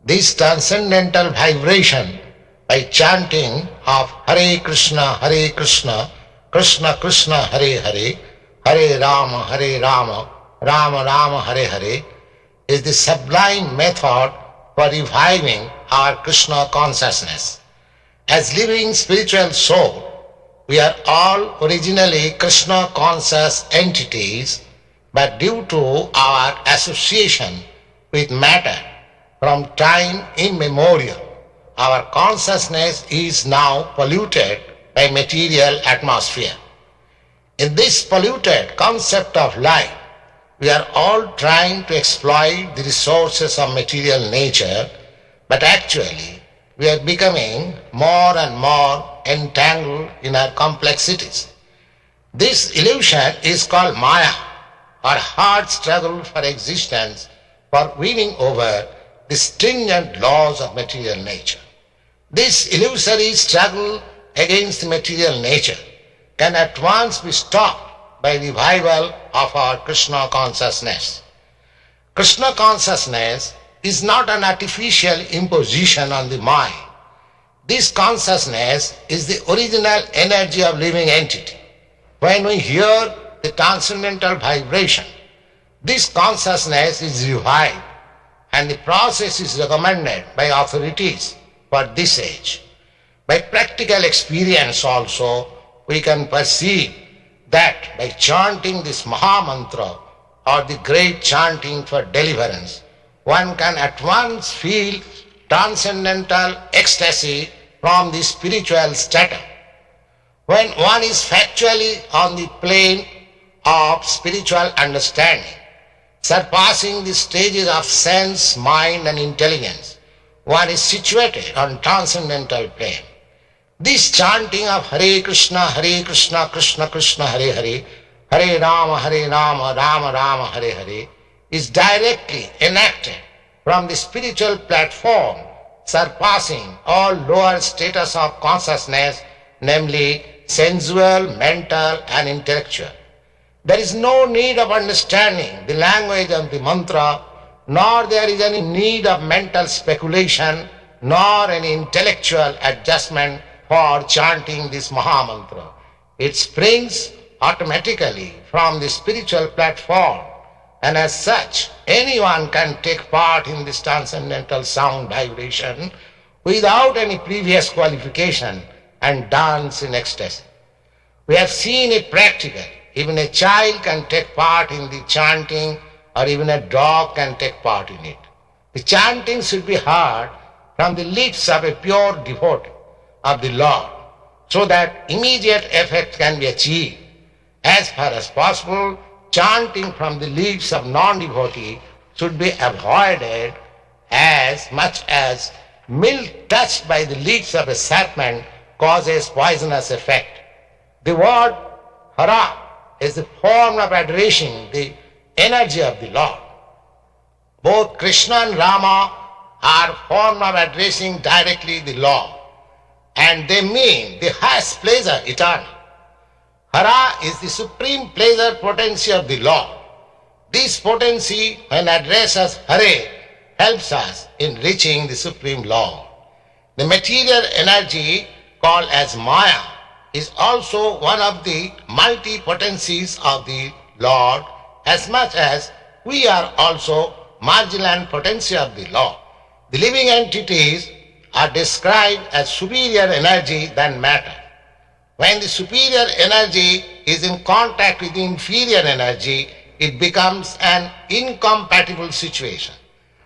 This transcendental vibration by chanting of Hare Krishna, Krishna Krishna, Hare Rama, Rama Rama, Hare Hare, is the sublime method for reviving our Krishna consciousness. As living spiritual soul, we are all originally Krishna conscious entities, but due to our association with matter from time immemorial, our consciousness is now polluted by material atmosphere. In this polluted concept of life, we are all trying to exploit the resources of material nature, but actually we are becoming more and more entangled in our complexities. This illusion is called Maya, or hard struggle for existence, for winning over the stringent laws of material nature. This illusory struggle against material nature can at once be stopped by revival of our Krishna consciousness. Krishna consciousness is not an artificial imposition on the mind. This consciousness is the original energy of living entity. When we hear the transcendental vibration, this consciousness is revived, and the process is recommended by authorities for this age. By practical experience also, we can perceive that by chanting this Maha mantra or the great chanting for deliverance, one can at once feel transcendental ecstasy from the spiritual strata. When one is factually on the plane of spiritual understanding, surpassing the stages of sense, mind and intelligence, one is situated on transcendental plane. This chanting of Hare Krishna, Krishna Krishna, Hare Hare, Hare Rama, Rama Rama, Hare Hare, is directly enacted from the spiritual platform, surpassing all lower status of consciousness, namely sensual, mental and intellectual. There is no need of understanding the language of the mantra, nor there is any need of mental speculation, nor any intellectual adjustment for chanting this Maha mantra. It springs automatically from the spiritual platform, and as such, anyone can take part in this transcendental sound vibration without any previous qualification and dance in ecstasy. We have seen it practically. Even a child can take part in the chanting, or even a dog can take part in it. The chanting should be heard from the lips of a pure devotee of the Lord, so that immediate effect can be achieved. As far as possible, chanting from the lips of non-devotee should be avoided, as much as milk touched by the lips of a serpent causes poisonous effect. The word Hara is the form of addressing the energy of the Lord. Both Krishna and Rama are form of addressing directly the Lord, and they mean the highest pleasure eternal. Hara is the supreme pleasure potency of the Lord. This potency, when addressed as Hare, helps us in reaching the supreme Lord. The material energy called as Maya is also one of the multi-potencies of the Lord, as much as we are also marginal potency of the Lord. The living entities are described as superior energy than matter. When the superior energy is in contact with the inferior energy, it becomes an incompatible situation.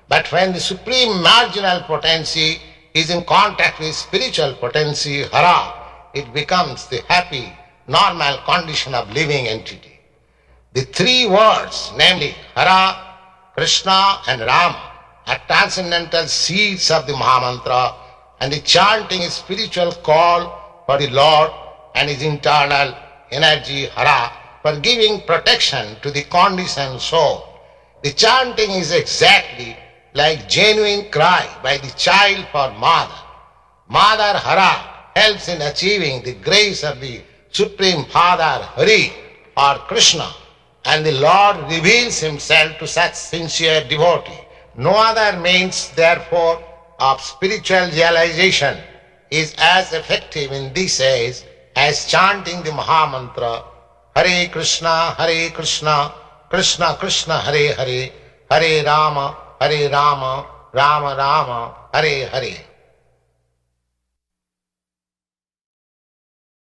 But when the supreme marginal potency is in contact with spiritual potency, Hara, it becomes the happy, normal condition of living entity. The three words, namely Hara, Krishna and Rama, are transcendental seeds of the Mahamantra, and the chanting is spiritual call for the Lord and his internal energy, Hara, for giving protection to the conditioned soul. The chanting is exactly like genuine cry by the child for mother. Mother Hara helps in achieving the grace of the Supreme Father Hari or Krishna, and the Lord reveals himself to such sincere devotee. No other means, therefore, of spiritual realization is as effective in this age as chanting the Maha mantra Hare Krishna, Krishna Krishna, Hare Hare, Hare Rama, Rama Rama, Hare Hare.